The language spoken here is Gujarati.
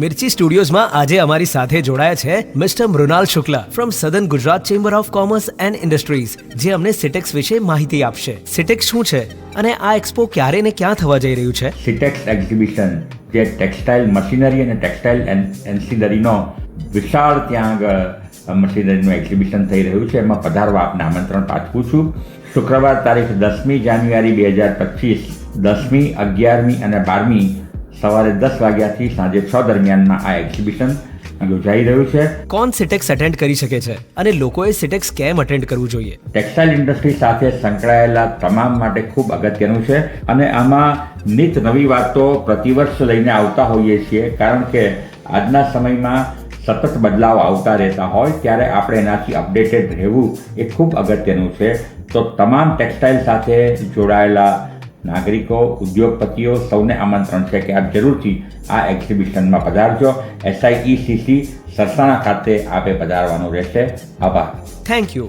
મિર્ચી સ્ટુડિયોઝમાં આજે અમારી સાથે જોડાયા છે mister Mrunal Shukla from southern Gujarat chamber of commerce and industries, જે અમને સિટેક્સ વિશે માહિતી આપશે. સિટેક્સ શું છે અને આ એક્સપો ક્યારે ને ક્યાં થવા જઈ રહ્યું છે? સિટેક્સ એક્ઝિબિશન જે ટેક્સટાઇલ મશીનરી અને ટેક્સટાઇલ એન્સિલરીનો વિશાળ ત્યાં આગળ મશીનરીનું એક્ઝિબિશન થઈ રહ્યું છે. એમાં પધારવા આપને આમંત્રણ પાઠવું છું. શુક્રવાર તારીખ 10મી જાન્યુઆરી 2025, 10મી, 11મી અને 12મી સવારે 10 વાગ્યાથી સાંજે 6 દરમિયાનમાં આ એક્ઝિબિશન યોજાઈ રહ્યું છે. કોણ સિટેક્સ અટેન્ડ કરી શકે છે અને લોકોએ સિટેક્સ કેમ અટેન્ડ કરવું જોઈએ? ટેક્સટાઇલ ઇન્ડસ્ટ્રી સાથે સંકળાયેલા તમામ માટે ખૂબ અગત્યનું છે અને આમાં નિત નવી વાતો પ્રતિવર્ષ લઈને આવતા હોઈએ છીએ, કારણ કે આજના સમયમાં સતત બદલાવ આવતા રહેતા હોય ત્યારે આપણે એનાથી અપડેટેડ રહેવું એ ખૂબ અગત્યનું છે. તો તમામ ટેક્સટાઇલ સાથે જોડાયેલા નાગરિકો, ઉદ્યોગપતિઓ સૌને આમંત્રણ છે કે આપ જરૂરથી આ એક્ઝિબિશનમાં પધારજો. SIECC સરસાણા ખાતે આપે પધારવાનું રહેશે. આભાર. Thank you.